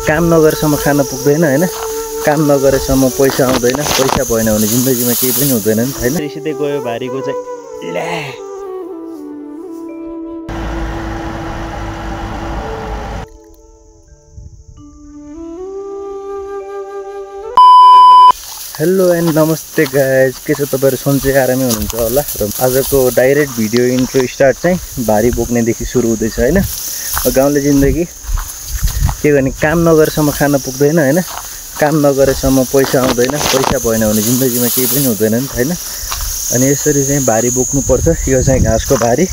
काम नगरेसम्म खान पुग्दैन हैन, काम नगरेसम्म पैसा आउँदैन, पैसा भएन भने जिन्दगीमा केही पनि हुँदैन नि हैन। सिधै गयो भारीको चाहिँ ल्या। हेलो एन्ड नमस्ते गाइज, के छ तपाईहरु? सन्चै आरामै हुनुहुन्छ होला। र आजको डाइरेक्ट भिडियो इन्ट्रो स्टार्ट चाहिँ भारी बोक्नेदेखि सुरु हुँदैछ हैन। गाउँले जिन्दगी के गर्ने, काम नगरेसम्म खान पुग्दैन हैन, काम नगरेसम्म पैसा आउँदैन, पैसा भएन भने जिन्दगीमा केही पनि हुँदैन नि हैन। अनि यसरी चाहिँ भारी बोक्नु पर्छ। यो चाहिँ घाँसको भारी,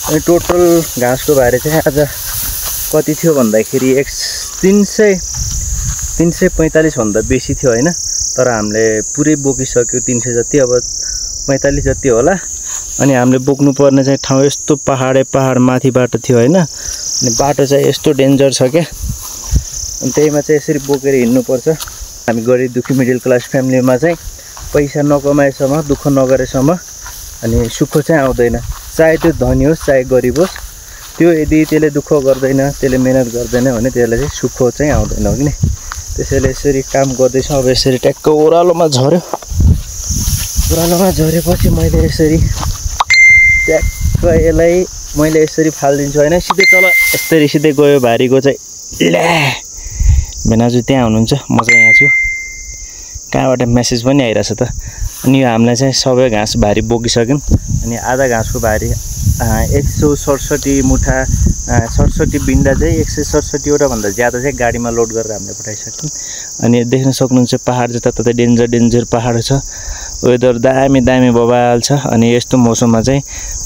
अनि टोटल घाँसको भारी चाहिँ आज कति थियो भन्दाखेरि 345 भन्दा बेसी थियो हैन। तर हामीले पुरै बोकिसक्यो 300 जति, अब 45 जति होला। अनि हामीले बोक्नु पर्ने चाहिँ ठाउँ यस्तो पहाड माथि बाटो थियो हैन। अनि बाटो चाहिँ यस्तो डेन्जर छ क्या, अनि त्यहीमा चाहिँ यसरी बोकेर हिँड्नुपर्छ। हामी गरिब दुःखी मिडल क्लास फ्यामिलीमा चाहिँ पैसा नकमाएसम्म, दुःख नगरेसम्म अनि सुख चाहिँ आउँदैन। चाहे त्यो धनी होस् चाहे गरिब होस्, त्यो यदि त्यसले दुःख गर्दैन, त्यसले मेहनत गर्दैन भने त्यसलाई चाहिँ सुख चाहिँ आउँदैन हो कि नि। त्यसैले यसरी काम गर्दैछ। अब यसरी ट्याक्क ओह्रालोमा झऱ्यो, ओह्रालोमा झरेपछि मैले यसरी ट्याक्क यसलाई मैले यसरी फालिदिन्छु होइन। सिधै तल यसरी सिधै गयो भारीको चाहिँ ल्या। भेनाजु त्यहाँ हुनुहुन्छ, म चाहिँ यहाँ छु। कहाँबाट मेसेज पनि आइरहेछ त। अनि यो हामीलाई चाहिँ सबै घाँस भारी बोकिसक्यौँ। अनि आधा घाँसको भारी 167 मुठा 67 बिन्डा चाहिँ 167वटा भन्दा ज्यादा चाहिँ गाडीमा लोड गरेर हामीले पठाइसक्यौँ। अनि देख्न सक्नुहुन्छ पहाड जताततै डेन्जर पहाड छ। वेदर दामी बबाल छ। अनि यस्तो मौसममा चाहिँ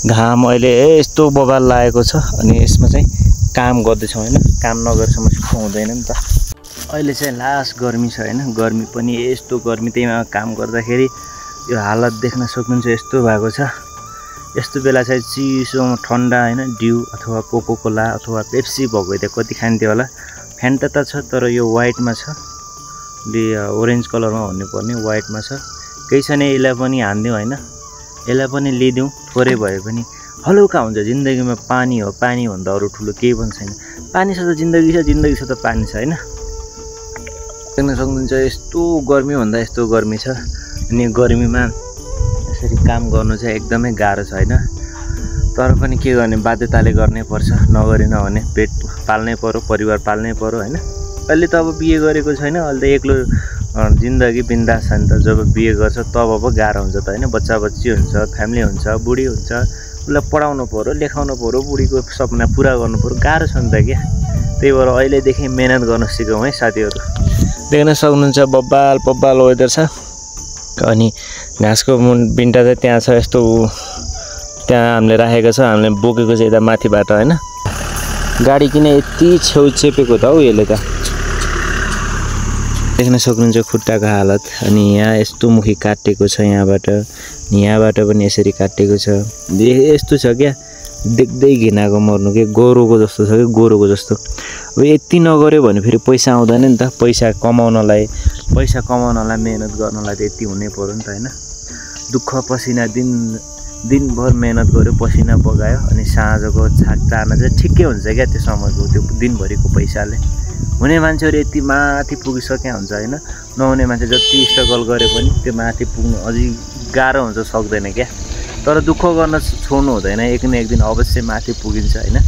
घाम अहिले यस्तो बबाल लागेको छ। अनि यसमा चाहिँ काम गर्दैछौँ होइन, काम नगरेसम्म सुख हुँदैन नि त। अहिले चाहिँ लास्ट गर्मी छ होइन, गर्मी पनि यस्तो गर्मी, त्यहीमा काम गर्दाखेरि यो हालत देख्न सक्नुहुन्छ यस्तो भएको छ। यस्तो बेला चाहिँ चिसो ठन्डा होइन, ड्यू अथवा कोको कोला अथवा पेप्सी भएको थियो कति खान्थ्यो होला। फ्यान्टा त छ तर यो वाइटमा छ, ओरेन्ज कलरमा भन्नुपर्ने वाइटमा छ। केही छैन, यसलाई पनि हानिदिउँ होइन, यसलाई पनि लिइदिउँ। थोरै भए पनि हलुका हुन्छ जिन्दगीमा। पानी हो, पानीभन्दा अरू ठुलो केही पनि छैन। पानी छ त जिन्दगी छ, जिन्दगी छ त पानी छ होइन। देख्न सक्नुहुन्छ यस्तो गर्मी भन्दा यस्तो गर्मी छ। अनि गर्मीमा यसरी काम गर्नु चाहिँ एकदमै गाह्रो छ होइन। तर पनि के गर्ने, बाध्यताले गर्नै पर्छ। नगरेन भने पेट पाल्नै पर्यो, परिवार पाल्नै पर्यो होइन। अहिले त अब बिहे गरेको छैन, अहिले त एक्लो जिन्दगी बिन्दास छ नि त। जब बिहे गर्छ तब अब गाह्रो हुन्छ त होइन। बच्चा बच्ची हुन्छ, फ्यामिली हुन्छ, बुढी हुन्छ, उसलाई पढाउनु पर्यो, लेखाउनु पर्यो, बुढीको सपना पुरा गर्नु पर्यो, गाह्रो छ नि त क्या। त्यही भएर अहिलेदेखि मेहनत गर्न सिकौँ है साथीहरू। देख्न सक्नुहुन्छ बब्बाल वेदर छ। अनि घाँसको बिन्टा चाहिँ त्यहाँ छ, यस्तो त्यहाँ हामीले राखेको छ, हामीले बोकेको चाहिँ यता माथिबाट होइन। गाडी किन यति छेउ चेपेको त हौ यसले त। देख्न सक्नुहुन्छ खुट्टाको हालत। अनि यहाँ यस्तो मुखी काटेको छ, यहाँबाट पनि यसरी काटेको छ। यस्तो छ क्या, देख्दै घिनाको मर्नु के, गोरुको जस्तो छ कि गोरुको जस्तो। अब यति नगर्यो भने फेरि पैसा आउँदैन नि त। पैसा कमाउनलाई मेहनत गर्नलाई त यति हुनै पर्यो नि त होइन। दुःख पसिना दिनभर मेहनत गर्यो, पसिना बगायो, अनि साँझको चाना चाहिँ ठिकै हुन्छ क्या त्यो समयको, त्यो दिनभरिको पैसाले। हुने मान्छेहरू यति माथि पुगिसक्या हुन्छ होइन। नहुने मान्छे जति स्ट्रगल गरे पनि त्यो माथि पुग्नु अझै गाह्रो हुन्छ, सक्दैन क्या। तर दुःख गर्न छोड्नु हुँदैन, एक न एक दिन अवश्य माथि पुगिन्छ होइन।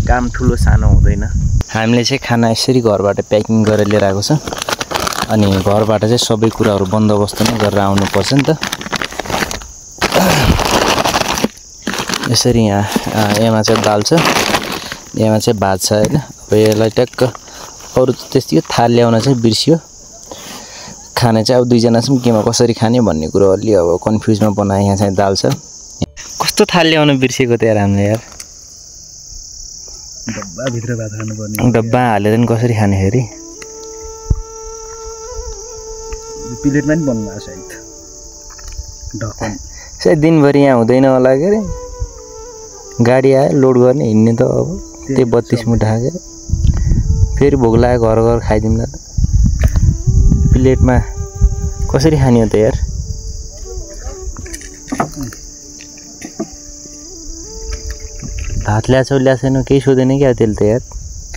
काम ठुलो सानो हुँदैन। हामीले चाहिँ खाना यसरी घरबाट प्याकिङ गरेर लिएर आएको छ। अनि घरबाट चाहिँ सबै कुराहरू बन्दोबस्त नै गरेर आउनुपर्छ नि त। यसरी यहाँ चाहिँ दाल छ, यहाँ चाहिँ भात छ होइन। अब यसलाई ट्याक्क अरू त्यस्तै थाल ल्याउन चाहिँ बिर्सियो। खाना चाहिँ अब दुईजना छौँ, केमा कसरी खाने भन्ने कुरो अलि अब कन्फ्युजमा बनाएँ। यहाँ चाहिँ दाल छ। कस्तो थाल ल्याउन बिर्सेको त यार हामीले यार। डब्बाभित्र भात खानुपर्ने, डब्बा हालेर नि कसरी खाने फेरि। प्लेटमा नि बन्नु भएको सायद ढक्कन। सायद दिनभरि यहाँ हुँदैन होला के अरे। गाडी आयो लोड गर्ने हिँड्ने त अब त्यही 32 मुठा के। फेरि भोक लाग्यो घर खाइदिउँ न त। प्लेटमा कसरी खाने हो त यार। भात ल्याएको छैन केही सोधेन क्या त्यसले त यार।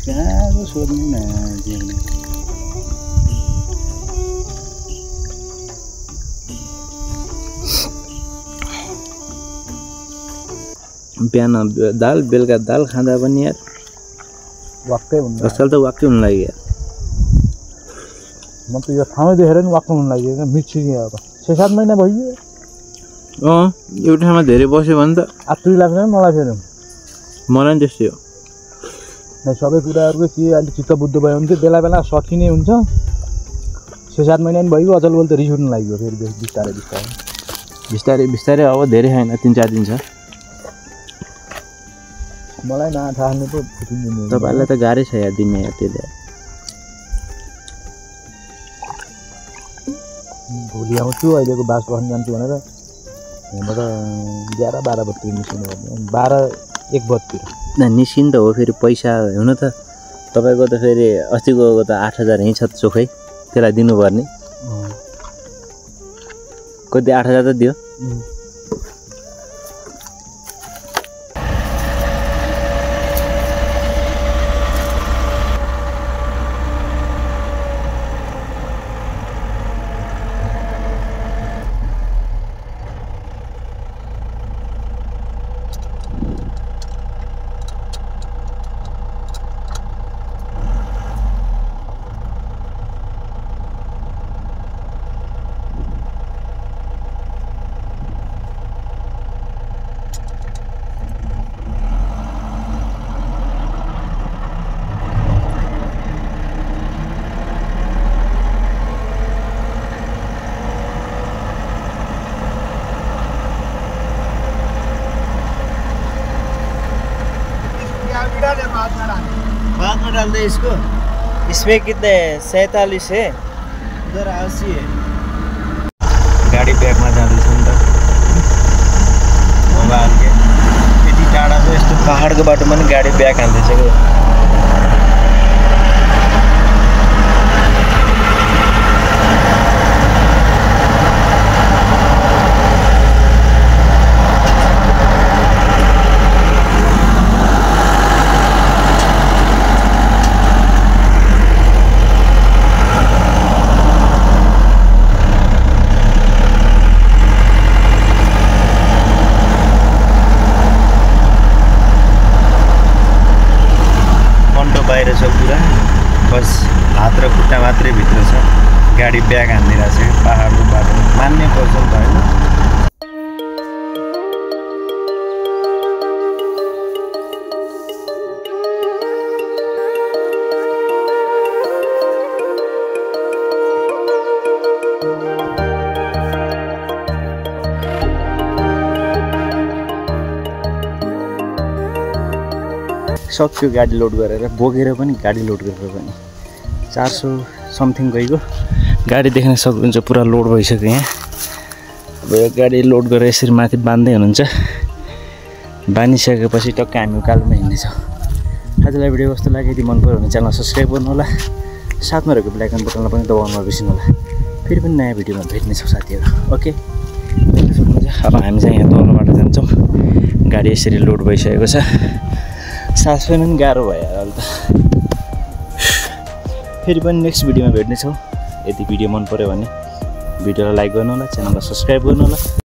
क्या सोध्नु न। बिहान दाल बेलुका दाल खाँदा पनि यार वाक्कै हुन्न। आजकल त वाक्कै हुन लाग्यो यार। म त यो ठाउँ देखेर नि वाक्क हुन लाग्यो क्या मिर्ची अब 6-7 महिना भइयो। एउटा ठाउँमा धेरै बस्यो भने त आत्रुई लाग्छ मलाई फेरि। मलाई पनि त्यस्तै हो। सबै कुराहरूको के अलिक चित्त बुद्ध भयो भने चाहिँ बेला बेला सकिने हुन्छ। 6-7 महिना पनि भइगयो अचल बोल त रिस उठ्न लाग्यो फेरि बिस्तारै अब धेरै छैन 3-4 दिन छ। मलाई थाहा नि पो फुटिदिनु। तपाईँलाई त गाह्रै छ यार दिने यार त्यसले। भोलि आउँछु अहिलेको बास बस्न जान्छु भनेर यहाँबाट 11-12 बजीतिर निस्किनु पर्ने 12-1 बजीतिर निस्किनु त हो। फेरि पैसा हुन त तपाईँको त फेरि अस्तिको त 8,000 यहीँ छ चोखै त्यसलाई दिनुपर्ने। कति 8,000 त दियो। बाद में डाल दे इसको। इसमें कितने 47 है, इधर 80 है। गाडी ब्यागमा जाँदैछ नि त मोबाइल के यति टाढा चाहिँ यस्तो पहाडको बाटोमा नि गाडी ब्याग हान्दैछ कि। बाहिर छ पुरा, बस हात र खुट्टा मात्रै भित्र छ। गाडी ब्याग हान्दिरहेको छ पहाडको बाटो मान्ने पर्छ नि त होइन। सक्यो गाडी लोड गरेर बोकेर पनि गाडी लोड गरेर पनि 400 समथिङ गइगयो। गाडी देख्न सक्नुहुन्छ पुरा लोड भइसक्यो यहाँ। अब यो गाडी लोड गरेर यसरी माथि बाँध्दै हुनुहुन्छ। बाँधिसकेपछि टक्कै हामी उकालोमा हिँड्नेछौँ। आजलाई भिडियो कस्तो लाग्यो यदि मन पर्यो भने च्यानल सब्सक्राइब गर्नु होला, साथमा रहेको बेल आइकन बटनलाई पनि दबाउनु नबिर्सिनु होला। फेरि पनि नयाँ भिडियोमा भेट्नेछौँ साथीहरू। ओके, अब हामी चाहिँ यहाँ तल्लोबाट जान्छौँ। गाडी यसरी लोड भइसकेको छ, सास फेर्नु पनि गाह्रो भयो अहिले त। फेरि पनि नेक्स्ट भिडियोमा भेट्नेछौँ। यदि भिडियो मन पर्यो भने भिडियोलाई लाइक गर्नु होला, च्यानललाई सब्सक्राइब गर्नु होला।